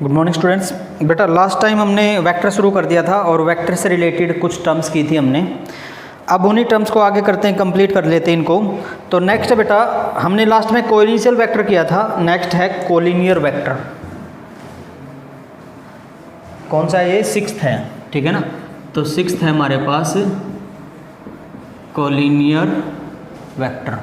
Good morning students. बेटा last time हमने vector शुरू कर दिया था और वेक्टर से रिलेटेड कुछ टर्म्स की थी हमने। अब उन्हीं टर्म्स को आगे करते हैं, कंप्लीट कर लेते हैं इनको। तो नेक्स्ट बेटा हमने लास्ट में कोइनिशियल वेक्टर किया था, नेक्स्ट है कोलिनियर वेक्टर। कौन सा है ये? सिक्स्थ है, ठीक है ना। तो सिक्स्थ है हमारे पास कोलिनियर वेक्टर।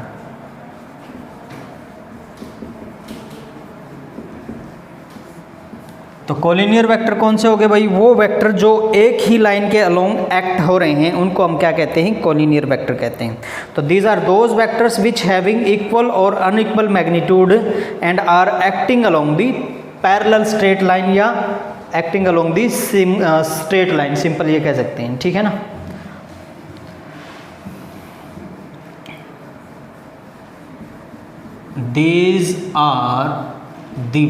तो कोलिनियर वेक्टर कौन से हो गए भाई? वो वेक्टर जो एक ही लाइन के अलोंग एक्ट हो रहे हैं उनको हम क्या कहते हैं? कोलिनियर वेक्टर कहते हैं। तो these are those vectors which having equal और unequal magnitude and are acting along the parallel straight line या acting along the straight line, simple ये कह सकते हैं, ठीक है ना। These are the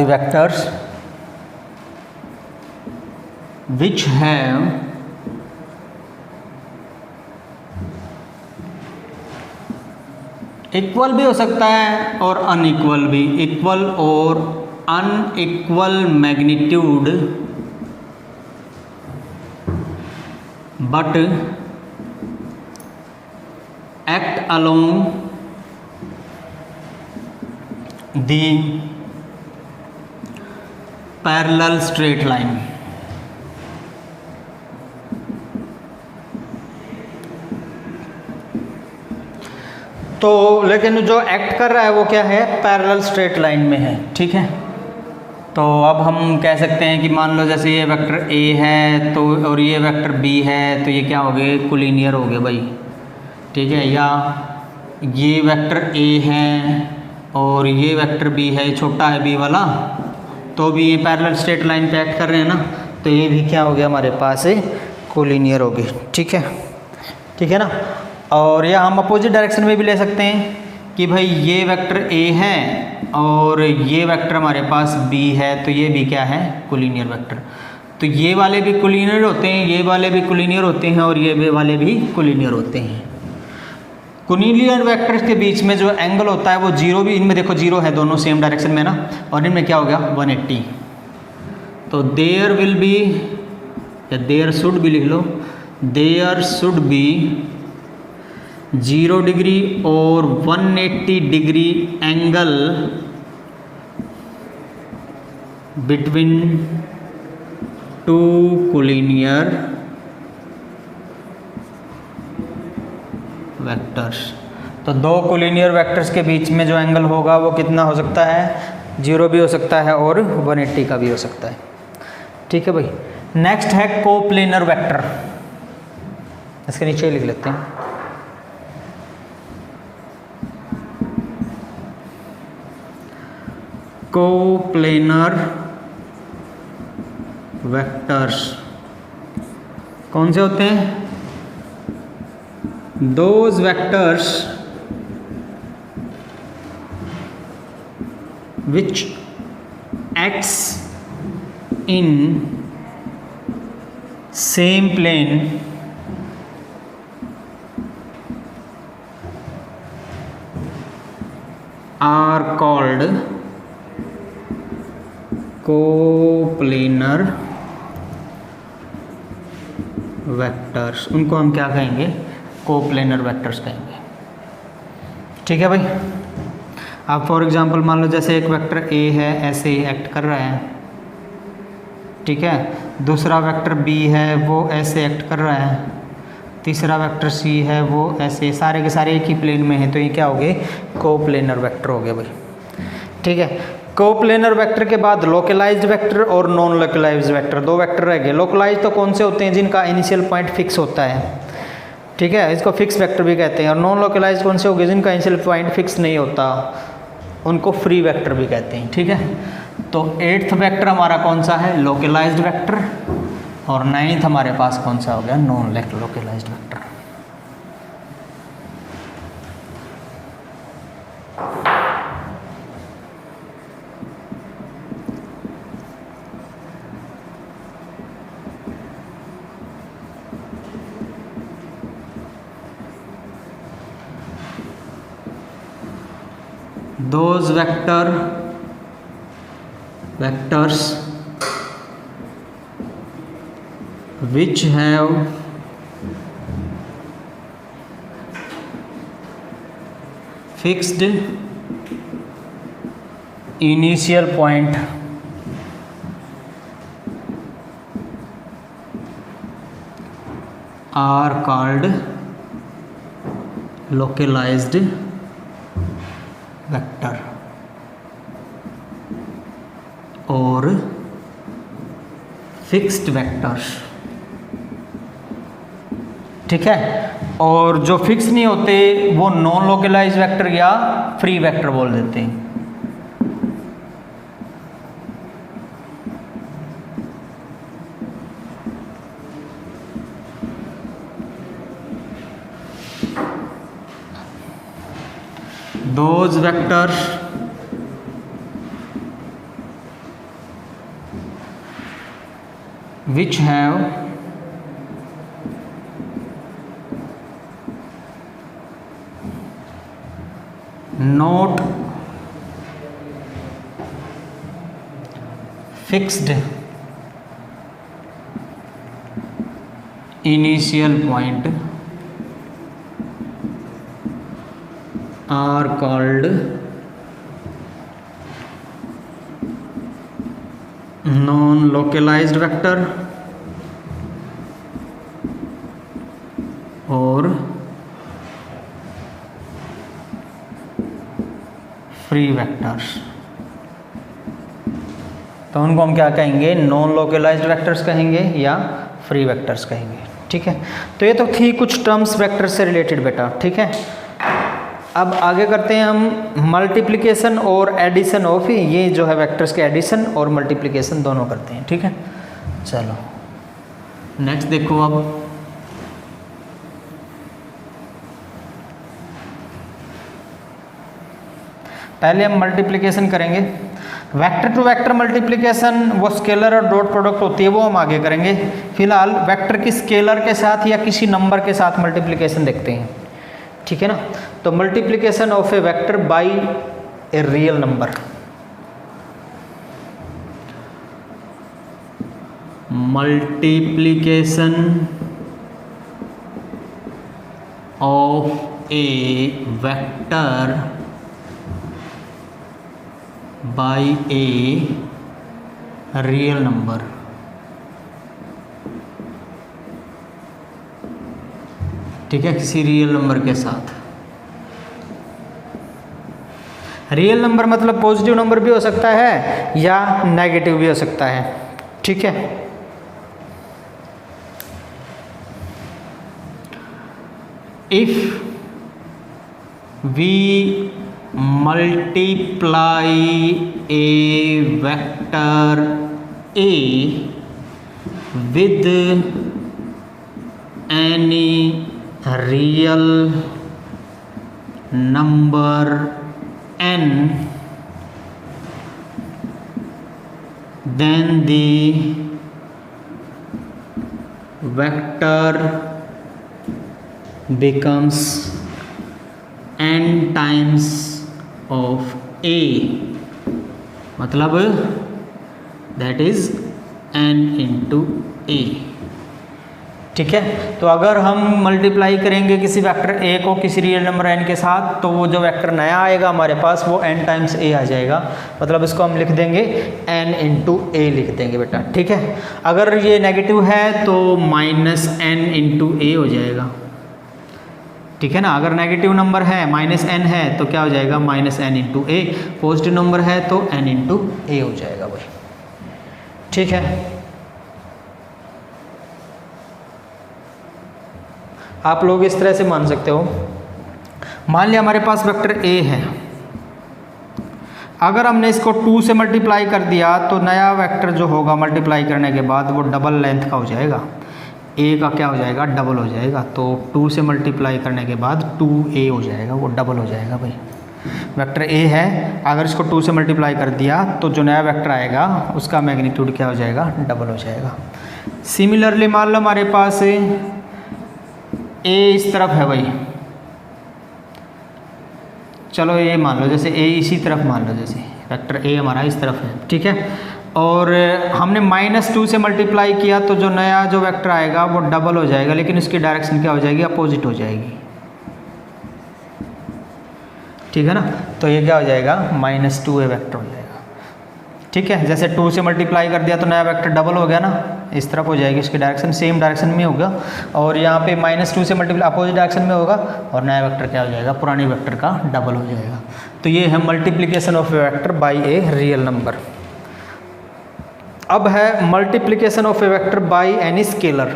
vectors which have equal भी हो सकता है और अनइक्वल भी, इक्वल और unequal magnitude but act along the parallel straight line। तो लेकिन जो एक्ट कर रहा है वो क्या है? पैरेलल स्ट्रेट लाइन में है, ठीक है। तो अब हम कह सकते हैं कि मान लो जैसे ये वेक्टर ए है तो और ये वेक्टर बी है, तो ये क्या हो गए? कोलिनियर हो गए भाई, ठीक है। या ये वेक्टर ए है और ये वेक्टर बी है, छोटा है बी वाला, तो भी ये पैरेलल स्ट्रेट लाइन पे एक्ट कर रहे हैं ना, तो ये भी क्या हो गया हमारे पास? कोलिनियर हो गई, ठीक है, ठीक है ना। और या हम अपोजिट डायरेक्शन में भी ले सकते हैं कि भाई ये वेक्टर ए है और ये वेक्टर हमारे पास बी है, तो ये भी क्या है? Collinear vector. तो ये वाले भी कोलिनियर होते हैं, ये वाले भी कोलिनियर होते हैं और ये वाले भी कोलिनियर होते हैं। कोलिनियर वेक्टर्स के बीच में जो एंगल होता है वो जीरो भी, इनमें देखो जीरो है, दोनों सेम डायरेक्शन में ना, और इनमें क्या हो गया? 180। तो देयर विल बी या देयर शुड बी लिख लो, देयर शुड बी 0 डिग्री और 180 degree angle between two collinear vectors. तो दो कोलिनियर वेक्टर्स के बीच में जो एंगल होगा वो कितना हो सकता है? 0 भी हो सकता है और 180 का भी हो सकता है, ठीक है भाई। नेक्स्ट है कोप्लेनर वेक्टर, इसके नीचे लिख लेते हैं। कोप्लेनर वेक्टर्स कौन से होते हैं? Those vectors which acts in same plane are called coplanar vectors. उनको हम क्या कहेंगे? कोप्लेनर वेक्टर्स कहेंगे, ठीक है भाई। अब फॉर एग्जांपल मान लो जैसे एक वेक्टर ए है, ऐसे ही एक्ट कर रहा है, ठीक है। दूसरा वेक्टर बी है, वो ऐसे एक्ट कर रहा है। तीसरा वेक्टर सी है, वो ऐसे, सारे के सारे एक ही प्लेन में है, तो ये क्या हो गए? कोप्लेनर वेक्टर हो गए भाई, ठीक है। कोप्लेनर वेक्टर के बाद लोकलाइज्ड वेक्टर और नॉन लोकलाइज्ड वेक्टर, दो वेक्टर रह गए। लोकलाइज्ड तो कौन से होते हैं? जिनका इनिशियल पॉइंट फिक्स होता है, ठीक है, इसको फिक्स वेक्टर भी कहते हैं। और नॉन लोकलाइज्ड कौन से हो गए? जिनका इनिशियल पॉइंट फिक्स नहीं होता, उनको फ्री वेक्टर भी कहते हैं, ठीक है। तो 8th वेक्टर हमारा कौन सा है? Localised vector. और 9th हमारे पास कौन सा हो गया? Non localised vector. those vectors which have fixed initial point are called localized vector और फिक्स्ड वेक्टर्स। ठीक है, और जो फिक्स नहीं होते वो नॉन लोकलाइज्ड वेक्टर या फ्री वेक्टर बोल देते हैं। Those vectors which have not fixed initial point are called non-localized vector और फ्री वेक्टर्स। तो उनको हम क्या कहेंगे, नॉन लोकलाइज्ड वेक्टर्स कहेंगे या फ्री वेक्टर्स कहेंगे। ठीक है, तो ये तो थी कुछ टर्म्स वेक्टर से रिलेटेड बेटा। ठीक है, अब आगे करते हैं हम मल्टीप्लिकेशन और एडिशन ऑफ, ये जो है वेक्टर्स के एडिशन और मल्टीप्लिकेशन दोनों करते हैं। ठीक है, चलो नेक्स्ट देखो। अब पहले हम मल्टीप्लिकेशन करेंगे। वेक्टर टू वेक्टर मल्टीप्लिकेशन वो स्केलर और डॉट प्रोडक्ट होती है, वो हम आगे करेंगे। फिलहाल वेक्टर की स्केलर के साथ या किसी नंबर के साथ मल्टीप्लिकेशन देखते हैं। ठीक है ना, तो multiplication of A vector by a real number. Multiplication of A vector by a real number. ठीक है, किसी रियल नंबर के साथ। रियल नंबर मतलब पॉजिटिव नंबर भी हो सकता है या नेगेटिव भी हो सकता है। ठीक है, if we multiply a vector A with any real number n, then the vector becomes n times of A, मतलब that is n into A। ठीक है, तो अगर हम मल्टीप्लाई करेंगे किसी वेक्टर A को किसी रियल नंबर n के साथ, तो वो जो वेक्टर नया आएगा हमारे पास वो n टाइम्स A आ जाएगा। मतलब इसको हम लिख देंगे n इंटू A लिख देंगे बेटा। ठीक है, अगर ये नेगेटिव है तो माइनस n इंटू A हो जाएगा। ठीक है ना, अगर नेगेटिव नंबर है माइनस n है तो क्या हो जाएगा, minus n into A। Positive number है तो n इंटू A हो जाएगा भाई। ठीक है, आप लोग इस तरह से मान सकते हो। मान लिया हमारे पास वेक्टर A है, अगर हमने इसको 2 से मल्टीप्लाई कर दिया तो नया वेक्टर जो होगा मल्टीप्लाई करने के बाद वो डबल लेंथ का हो जाएगा। A का क्या हो जाएगा, डबल हो जाएगा। तो 2 से मल्टीप्लाई करने के बाद 2A हो जाएगा, वो डबल हो जाएगा भाई। वेक्टर A है, अगर इसको 2 से मल्टीप्लाई कर दिया तो जो नया वेक्टर आएगा उसका मैग्नीट्यूड क्या हो जाएगा, डबल हो जाएगा। सिमिलरली मान लो हमारे पास A इस तरफ है भाई, चलो ये मान लो जैसे ए इसी तरफ मान लो, जैसे वेक्टर ए हमारा इस तरफ है, ठीक है, और हमने -2 से मल्टीप्लाई किया तो जो नया जो वेक्टर आएगा वो डबल हो जाएगा, लेकिन उसकी डायरेक्शन क्या हो जाएगी, अपोजिट हो जाएगी, ठीक है ना। तो ये क्या हो जाएगा, -2a वेक्टर हो जाएगा, ठीक है। जैसे 2 से मल्टीप्लाई कर दिया तो नया वेक्टर डबल हो गया ना, इस तरफ हो जाएगी, इसकी डायरेक्शन सेम डायरेक्शन में होगा, और यहाँ पे -2 से मल्टीप्लाई अपोजिट डायरेक्शन में होगा, और नया वेक्टर क्या हो जाएगा, पुराने वेक्टर का डबल हो जाएगा। तो ये है multiplication of A vector by a real number. अब है multiplication of A vector by any scalar.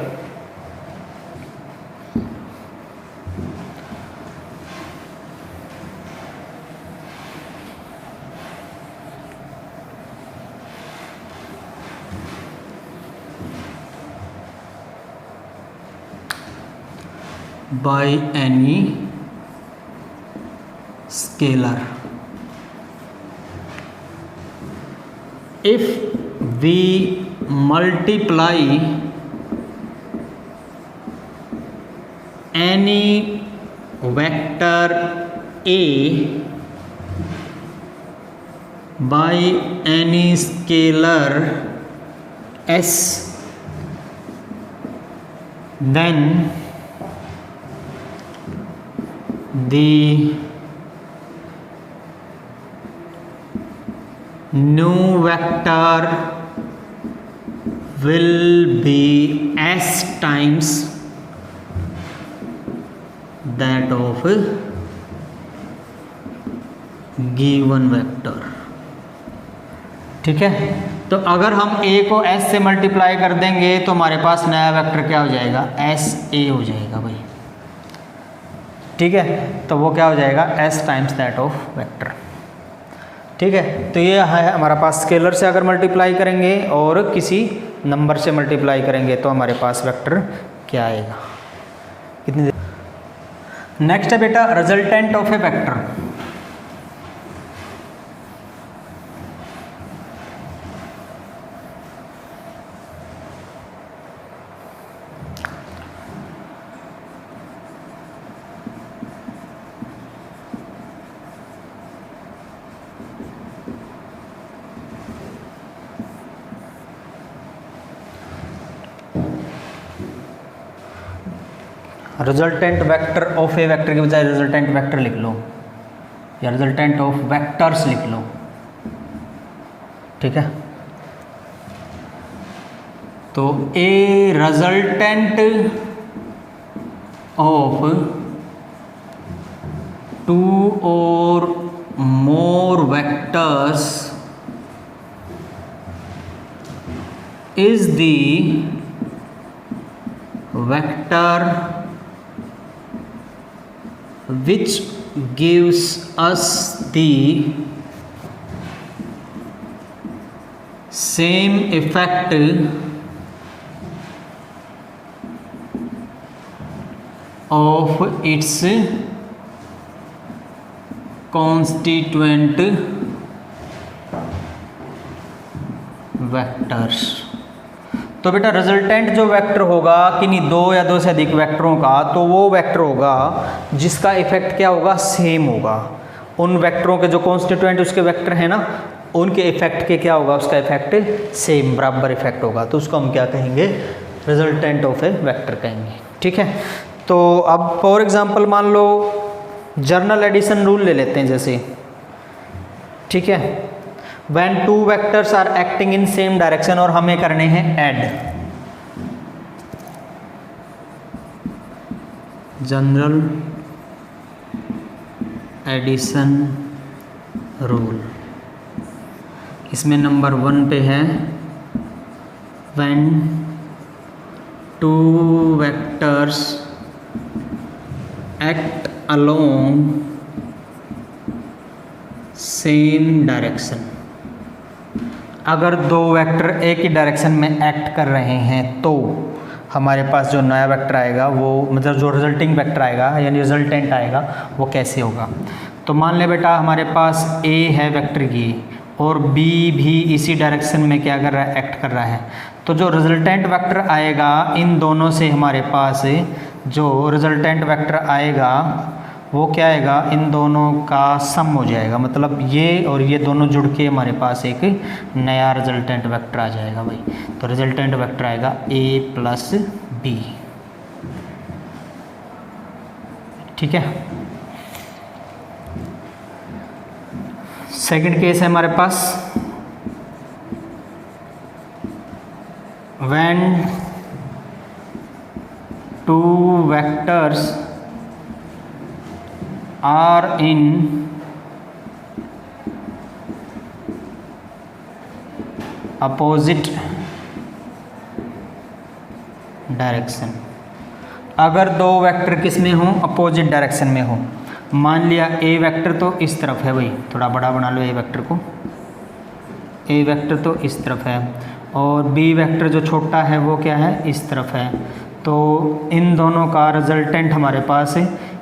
by any scalar if we multiply any vector a by any scalar s, then the new vector will be s times that of given vector, ठीक है। तो अगर हम a को s से multiply कर देंगे तो हमारे पास नया वेक्टर क्या हो जाएगा, एस ए हो जाएगा भाई, ठीक है। तो वो क्या हो जाएगा, s times that of vector, ठीक है। तो ये है हमारा पास स्केलर से अगर मल्टीप्लाई करेंगे और किसी नंबर से मल्टीप्लाई करेंगे तो हमारे पास वेक्टर क्या आएगा, कितनी देर। नेक्स्ट है बेटा resultant of A vector. Resultant vector of A vector की बजाय रिजल्टेंट वेक्टर लिख लो, या रिजल्टेंट ऑफ वेक्टर्स लिख लो, ठीक है। तो ए रिजल्टेंट ऑफ 2 और more vectors is the vector which gives us the same effect of its constituent vectors। तो बेटा रिजल्टेंट जो वेक्टर होगा किन्हीं 2 या 2 से अधिक वेक्टरों का, तो वो वेक्टर होगा जिसका इफेक्ट क्या होगा, सेम होगा। उन वेक्टरों के जो कॉन्स्टिट्यूएंट उसके वेक्टर हैं ना, उनके इफेक्ट के क्या होगा, उसका इफेक्ट सेम बराबर इफेक्ट होगा, तो उसको हम क्या कहेंगे, रिजल्टेंट ऑफ ए वेक्टर कहेंगे, ठीक है। तो अब फॉर एग्जांपल मान लो जर्नल एडिशन रूल ले लेते हैं जैसे, ठीक है। When 2 vectors are acting in same direction और हमें करने हैं ऐड, जनरल एडिशन रूल, इसमें नंबर 1 पे है when 2 vectors act along same direction। अगर 2 वेक्टर एक ही डायरेक्शन में एक्ट कर रहे हैं तो हमारे पास जो नया वेक्टर आएगा वो, मतलब जो रिजल्टिंग वेक्टर आएगा यानी रिजल्टेंट आएगा, वो कैसे होगा। तो मान ले बेटा हमारे पास ए है वेक्टर ये, और बी भी इसी डायरेक्शन में क्या कर रहा है, एक्ट कर रहा है, तो जो रिजल्टेंट वेक्टर आएगा इन दोनों से हमारे पास जो रिजल्टेंट वेक्टर आएगा वो क्या आएगा, इन दोनों का सम हो जाएगा, मतलब ये और ये दोनों जुड़ के हमारे पास एक नया रिजल्टेंट वेक्टर आ जाएगा भाई। तो रिजल्टेंट वेक्टर आएगा a प्लस बी। ठीक है। सेकंड केस है हमारे पास, when two vectors are in opposite direction. अगर दो वेक्टर किस में हों, अपोजिट डायरेक्शन में हो। मान लिया ए वेक्टर तो इस तरफ है भाई, थोड़ा बड़ा बना लो ए वेक्टर को, ए वेक्टर तो इस तरफ है और बी वेक्टर जो छोटा है वो क्या है, इस तरफ है। तो इन दोनों का रिजल्टेंट हमारे पास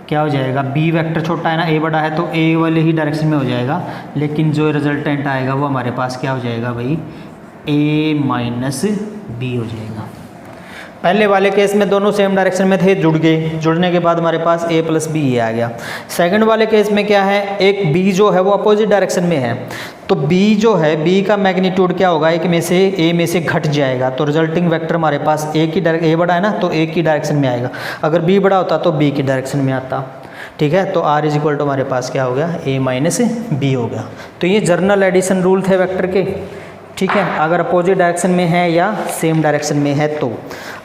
क्या हो जाएगा, बी वेक्टर छोटा है ना, ए बड़ा है तो ए वाले ही डायरेक्शन में हो जाएगा, लेकिन जो रिजल्टेंट आएगा वो हमारे पास क्या हो जाएगा भाई, ए माइनस बी हो जाएगा। पहले वाले केस में दोनों सेम डायरेक्शन में थे, जुड़ गए, जुड़ने के बाद हमारे पास a प्लस बी ये आ गया। सेकंड वाले केस में क्या है, एक b जो है वो अपोजिट डायरेक्शन में है, तो b जो है, b का मैग्नीट्यूड क्या होगा, एक में से a में से घट जाएगा, तो रिजल्टिंग वेक्टर हमारे पास a बड़ा है ना, तो a की डायरेक्शन में आएगा। अगर b बड़ा होता तो b की डायरेक्शन में आता। ठीक है, तो r इज इक्वल टू हमारे पास क्या हो गया, a माइनस बी हो गया। तो ये जर्नल एडिशन रूल थे वेक्टर के। ठीक है, अगर अपोजिट डायरेक्शन में है या सेम डायरेक्शन में है तो।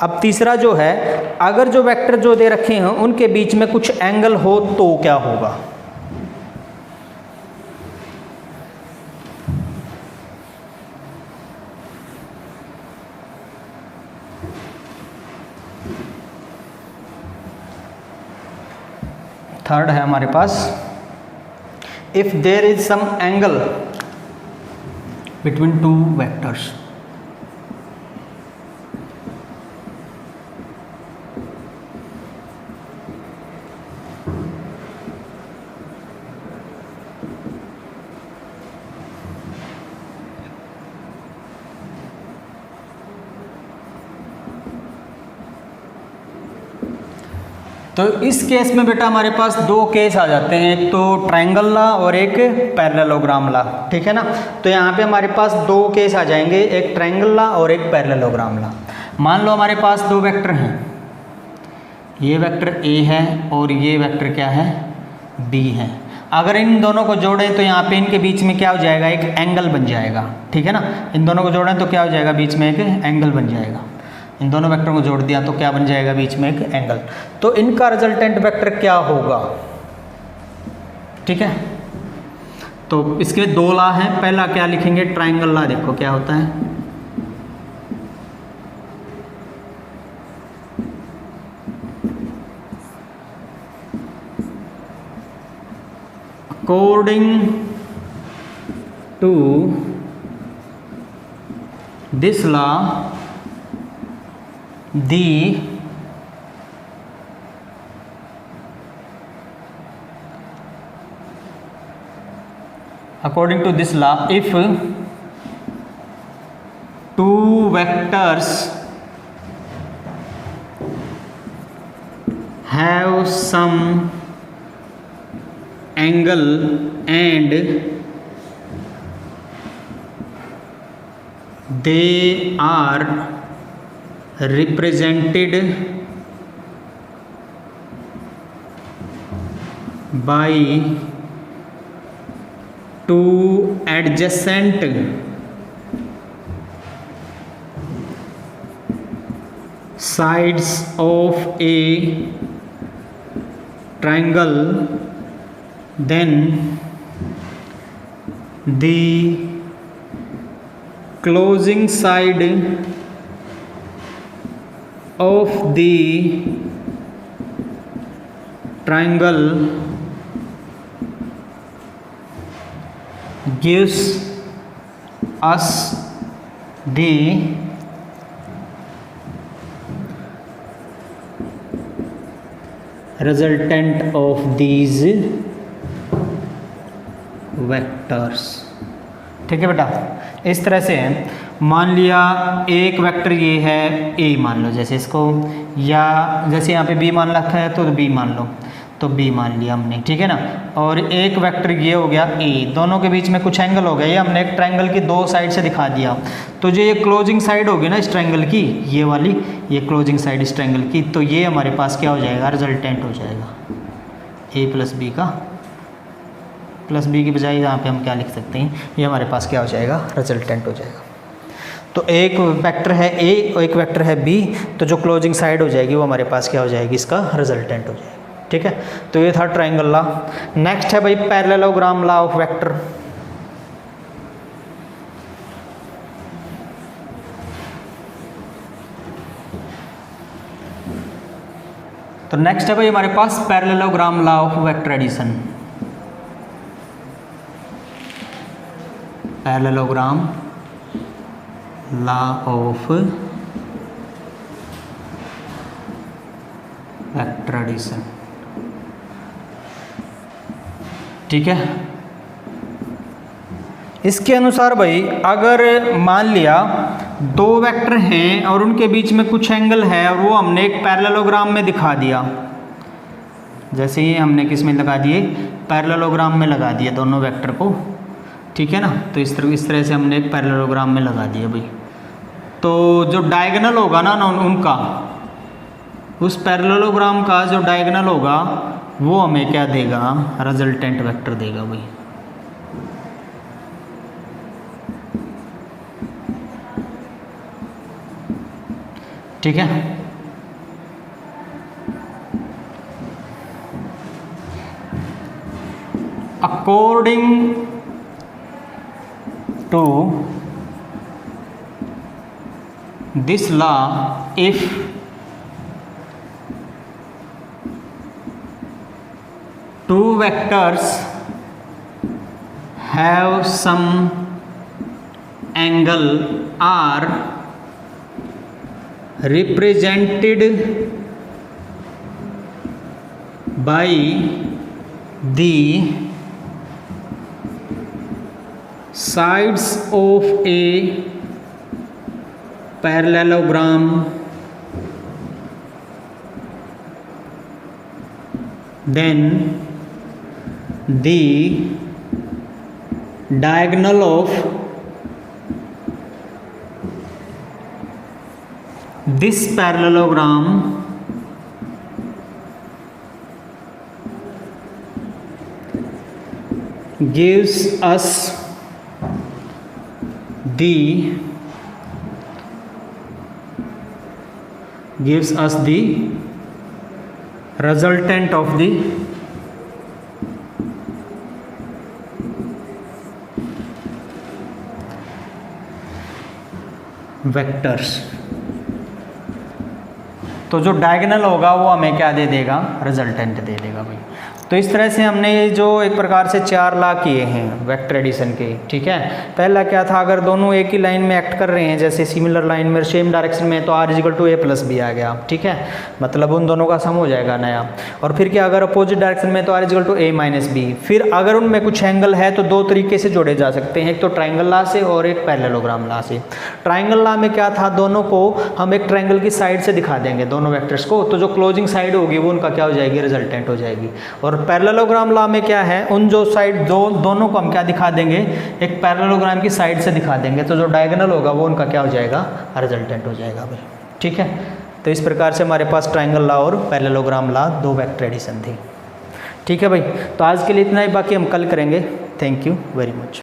अब तीसरा जो है, अगर जो वेक्टर जो दे रखे हैं उनके बीच में कुछ एंगल हो तो क्या होगा। थर्ड है हमारे पास, if there is some angle between two vectors, तो इस केस में बेटा हमारे पास दो केस आ जाते हैं, एक तो ट्रायंगल ला और एक पैरेललोग्राम ला। ठीक है ना, तो यहाँ पे हमारे पास दो केस आ जाएंगे, एक ट्रायंगल ला और एक पैरेललोग्राम ला। मान लो हमारे पास दो वेक्टर हैं, ये वेक्टर a है और ये वेक्टर क्या है, b है। अगर इन दोनों को जोड़ें तो यहाँ पे इनके बीच में क्या हो जाएगा, एक एंगल बन जाएगा। ठीक है ना, इन दोनों को जोड़ें तो क्या हो जाएगा, बीच में एक एंगल बन जाएगा। इन दोनों वेक्टर को जोड़ दिया तो क्या बन जाएगा, बीच में एक एंगल। तो इनका रिजल्टेंट वेक्टर क्या होगा। ठीक है, तो इसके दो ला हैं। पहला क्या लिखेंगे, ट्रायंगल ला। देखो क्या होता है, according to this law according to this law, if two vectors have some angle and they are represented by two adjacent sides of a triangle, then the closing side of the triangle gives us the resultant of these vectors। ठीक है बेटा, इस तरह से मान लिया एक vector ये है a मान लो, जैसे इसको, या जैसे यहाँ पे b मान रखा है तो b मान लो। तो b मान लिया हमने, ठीक है ना। और एक वेक्टर ये हो गया a, दोनों के बीच में कुछ एंगल हो गया, ये हमने एक ट्रायंगल की दो साइड से दिखा दिया। तो जो ये क्लोजिंग साइड होगी ना इस ट्रायंगल की, ये वाली, ये क्लोजिंग साइड इस ट्रायंगल की, तो ये हमारे पास क्या हो जाएगा, रिजल्टेंट हो जाएगा a प्लस बी का, प्लस बी की बजाय यहाँ पे हम क्या लिख सकते हैं, ये हमारे पास क्या हो जाएगा, रिजल्टेंट हो जाएगा। तो एक वेक्टर है a और एक वेक्टर है b, तो जो क्लोजिंग साइड हो जाएगी वो हमारे पास क्या हो जाएगी, इसका रिजल्टेंट हो जाएगा, ठीक है। तो ये था ट्रायंगल लॉ। नेक्स्ट है भाई पैरेललोग्राम लॉ ऑफ वेक्टर। तो नेक्स्ट है भाई हमारे पास parallelogram law of vector addition. Parallelogram law of vector addition, ठीक है। इसके अनुसार भाई अगर मान लिया दो वेक्टर हैं और उनके बीच में कुछ एंगल है और वो हमने एक पैरेललोग्राम में दिखा दिया, जैसे ही हमने किस में लगा दिए, पैरेललोग्राम में लगा दिया दोनों वेक्टर को, ठीक है ना। तो इस तरह से हमने एक पैरेललोग्राम में लगा दिया भाई। तो जो डायगोनल होगा ना उनका, उस पैरेललोग्राम का जो डायगोनल होगा वो हमें क्या देगा, रिजल्टेंट वेक्टर देगा भाई। ठीक है। According to this law, if two vectors have some angle are represented by the sides of a parallelogram, then the diagonal of this parallelogram gives us the resultant of the vectors. तो जो diagonal होगा वो हमें क्या दे देगा, resultant दे देगा भाई। तो इस तरह से हमने ये जो एक प्रकार से चार लॉ किए हैं वेक्टर एडिशन के, ठीक है। पहला क्या था, अगर दोनों एक ही लाइन में एक्ट कर रहे हैं, जैसे सिमिलर लाइन में सेम डायरेक्शन में, तो r equal to a plus B आ गया, ठीक है। मतलब उन दोनों का सम हो जाएगा नया। और फिर क्या, अगर अपोजिट डायरेक्शन में तो r equal to a minus B. फिर अगर उनमें कुछ एंगल है तो दो तरीके से जोड़े जा सकते हैं, एक तो ट्राइंगल लॉ से और एक पैरेललोग्राम लॉ से। ट्राइंगल लॉ में क्या था, दोनों को हम एक ट्राइंगल की साइड से दिखा देंगे दोनों वेक्टर्स को, तो जो क्लोजिंग साइड होगी वो उनका क्या हो जाएगी, रिजल्टेंट हो जाएगी। और पैरेललोग्राम लॉ में क्या है, उन जो साइड दोनों को हम क्या दिखा देंगे, एक पैरेललोग्राम की साइड से दिखा देंगे, तो जो डायगोनल होगा वो उनका क्या हो जाएगा, रिजल्टेंट हो जाएगा भाई, ठीक है। तो इस प्रकार से हमारे पास ट्राइंगल लॉ और पैरेललोग्राम लॉ दो वेक्टर एडिशन थी, ठीक है भाई। तो आज के लिए इतना ही, बाकी हम कल करेंगे। Thank you very much.